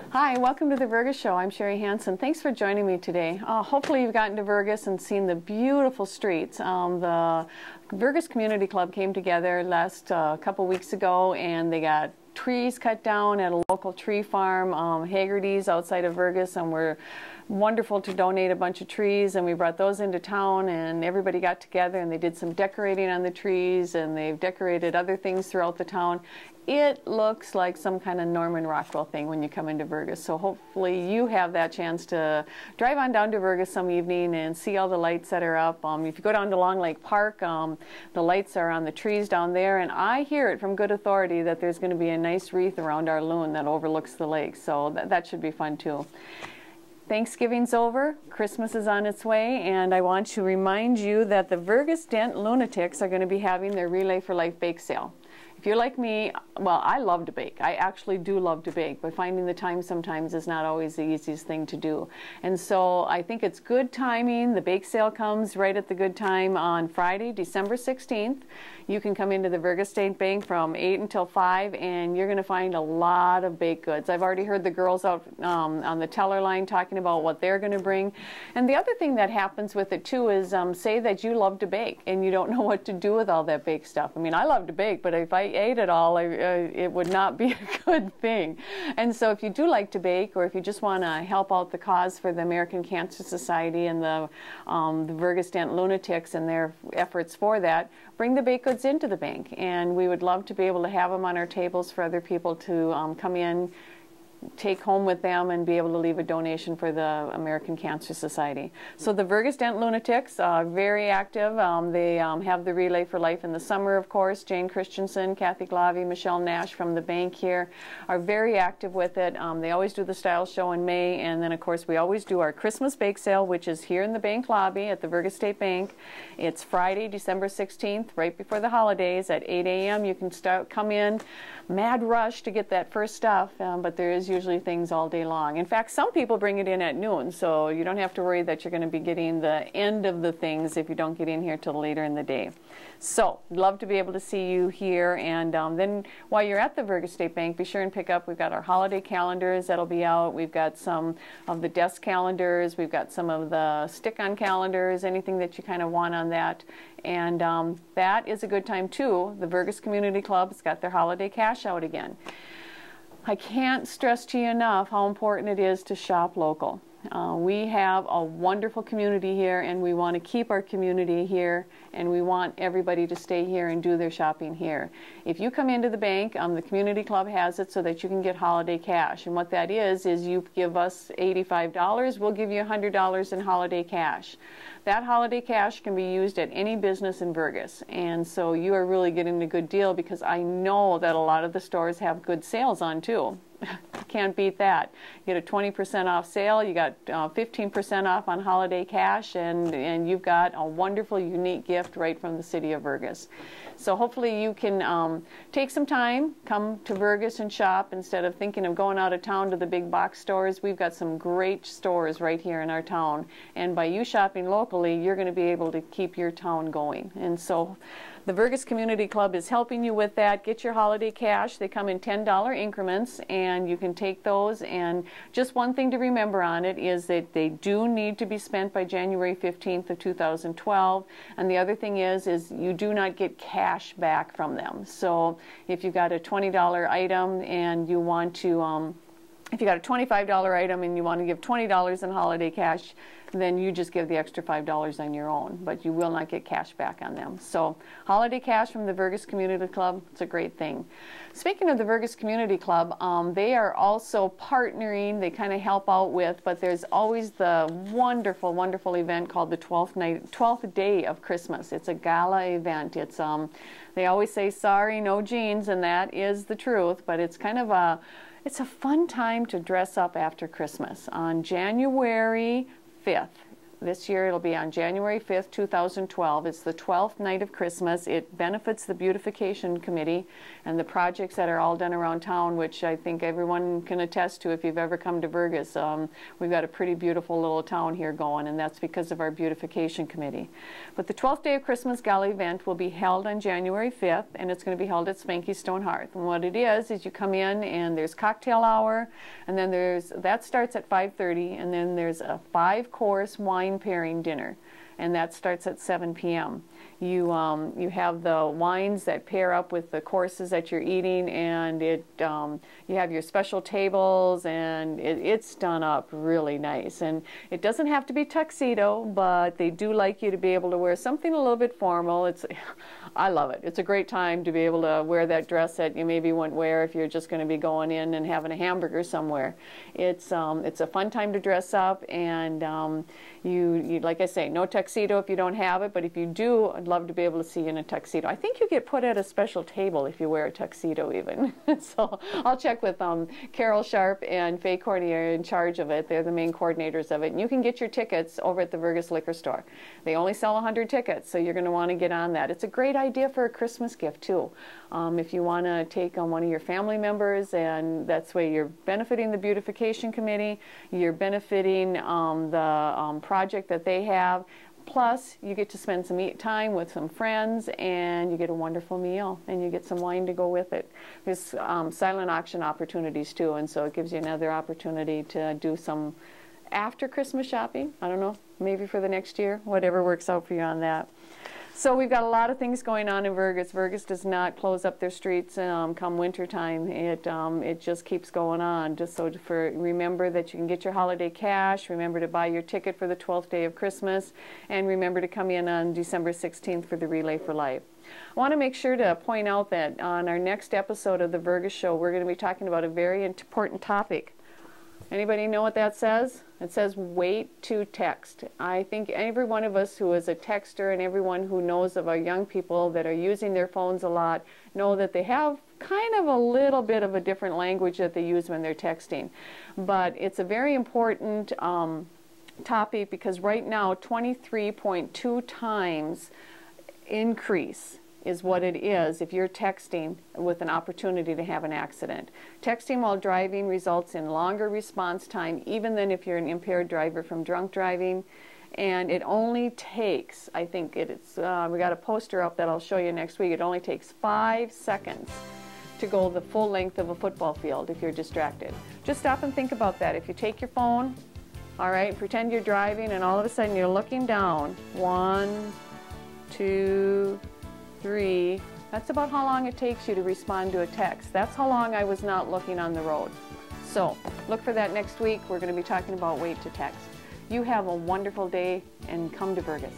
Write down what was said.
Hi, welcome to the Vergas Show. I'm Sherry Hansen. Thanks for joining me today. Hopefully you've gotten to Vergas and seen the beautiful streets. The Vergas Community Club came together last couple weeks ago, and they got trees cut down at a local tree farm, Haggerty's outside of Vergas, and we're wonderful to donate a bunch of trees, and we brought those into town, and everybody got together and they did some decorating on the trees, and they've decorated other things throughout the town. It looks like some kind of Norman Rockwell thing when you come into Vergas, so hopefully you have that chance to drive on down to Vergas some evening and see all the lights that are up. If you go down to Long Lake Park, the lights are on the trees down there, and I hear it from good authority that there's going to be a nice wreath around our loon that overlooks the lake, so that should be fun too. Thanksgiving's over, Christmas is on its way, and I want to remind you that the Vergas Dent Lunatics are going to be having their Relay for Life bake sale. If you're like me, well, I love to bake. I actually do love to bake, but finding the time sometimes is not always the easiest thing to do. And so I think it's good timing. The bake sale comes right at the good time on Friday, December 16th. You can come into the Vergas State Bank from 8 until 5, and you're going to find a lot of baked goods. I've already heard the girls out on the teller line talking about what they're going to bring. And the other thing that happens with it too is say that you love to bake and you don't know what to do with all that baked stuff. I mean, I love to bake, but if I ate it all, it would not be a good thing. And so if you do like to bake, or if you just want to help out the cause for the American Cancer Society and the Vergas Dent Lunatics and their efforts for that, bring the baked goods into the bank. And we would love to be able to have them on our tables for other people to come in, take home with them, and be able to leave a donation for the American Cancer Society. So the Vergas Dent Lunatics are very active. They have the Relay for Life in the summer, of course. Jane Christensen, Kathy Glavy, Michelle Nash from the bank here are very active with it. They always do the style show in May, and then of course we always do our Christmas bake sale, which is here in the bank lobby at the Vergas State Bank. It's Friday, December 16th, right before the holidays at 8 a.m. You can come in, mad rush to get that first stuff, but there is usually things all day long. In fact, some people bring it in at noon, so you don't have to worry that you're going to be getting the end of the things if you don't get in here till later in the day. So, love to be able to see you here, and then while you're at the Vergas State Bank, be sure and pick up, we've got our holiday calendars that'll be out, we've got some of the desk calendars, we've got some of the stick-on calendars, anything that you kind of want on that. And that is a good time too. The Vergas Community Club's got their holiday cash out again. I can't stress to you enough how important it is to shop local. We have a wonderful community here, and we want to keep our community here, and we want everybody to stay here and do their shopping here. If you come into the bank, the community club has it so that you can get holiday cash, and what that is you give us $85, we'll give you $100 in holiday cash. That holiday cash can be used at any business in Vergas, and so you are really getting a good deal, because I know that a lot of the stores have good sales on too. You can't beat that. You get a 20% off sale, you got 15% off on holiday cash, and you've got a wonderful, unique gift right from the city of Vergas. So hopefully you can take some time, come to Vergas and shop instead of thinking of going out of town to the big box stores. We've got some great stores right here in our town, and by you shopping locally, you're going to be able to keep your town going. And so the Vergas Community Club is helping you with that. Get your holiday cash. They come in $10 increments, and you can take those. And just one thing to remember on it is that they do need to be spent by January 15th of 2012. And the other thing is you do not get cash back from them. So if you've got a $20 item and you want to, if you got a $25 item and you want to give $20 in holiday cash, then you just give the extra $5 on your own, but you will not get cash back on them. So holiday cash from the Vergas Community Club, it's a great thing. Speaking of the Vergas Community Club, they are also partnering, they kind of help out with, but there's always the wonderful, wonderful event called the 12th day of Christmas. It's a gala event. It's they always say, sorry, no jeans, and that is the truth, but it's kind of it's a fun time to dress up after Christmas. On January 5th, This year it'll be on January 5th, 2012. It's the 12th night of Christmas. It benefits the Beautification Committee and the projects that are all done around town, which I think everyone can attest to if you've ever come to Vergas. We've got a pretty beautiful little town here going, and that's because of our Beautification Committee. But the 12th Day of Christmas Gala event will be held on January 5th, and it's going to be held at Spanky Stone Hearth. And what it is you come in and there's cocktail hour, and then that starts at 5:30, and then there's a 5-course wine pairing dinner, and that starts at 7 p.m. You have the wines that pair up with the courses that you're eating, and you have your special tables, and it's done up really nice. And it doesn't have to be tuxedo, but they do like you to be able to wear something a little bit formal. I love it. It's a great time to be able to wear that dress that you maybe wouldn't wear if you're just going to be going in and having a hamburger somewhere. It's a fun time to dress up, and you like I say, no tuxedo if you don't have it, but if you do, I'd love to be able to see you in a tuxedo. I think you get put at a special table if you wear a tuxedo even. So I'll check with Carol Sharp and Faye Cornier in charge of it. They're the main coordinators of it. And you can get your tickets over at the Vergas Liquor Store. They only sell 100 tickets, so you're going to want to get on that. It's a great idea for a Christmas gift too. If you want to take on one of your family members, and that's where you're benefiting the Beautification Committee, you're benefiting the project that they have. Plus, you get to spend some time with some friends, and you get a wonderful meal, and you get some wine to go with it. There's silent auction opportunities too, and so it gives you another opportunity to do some after Christmas shopping. I don't know, maybe for the next year, whatever works out for you on that. So we've got a lot of things going on in Vergas. Vergas does not close up their streets come winter time. It just keeps going on. Just so remember that you can get your holiday cash. Remember to buy your ticket for the 12th day of Christmas, and remember to come in on December 16th for the Relay for Life. I want to make sure to point out that on our next episode of the Vergas Show, we're going to be talking about a very important topic. Anybody know what that says? It says wait to text. I think every one of us who is a texter, and everyone who knows of our young people that are using their phones a lot, know that they have kind of a little bit of a different language that they use when they're texting. But it's a very important topic, because right now 23.2 times increase is what it is if you're texting with an opportunity to have an accident. Texting while driving results in longer response time, even than if you're an impaired driver from drunk driving. And it only takes, I think we got a poster up that I'll show you next week, it only takes 5 seconds to go the full length of a football field if you're distracted. Just stop and think about that. If you take your phone, all right, pretend you're driving, and all of a sudden you're looking down. 1, 2, 3. That's about how long it takes you to respond to a text. That's how long I was not looking on the road. So look for that next week. We're going to be talking about wait to text. You have a wonderful day, and come to Vergas.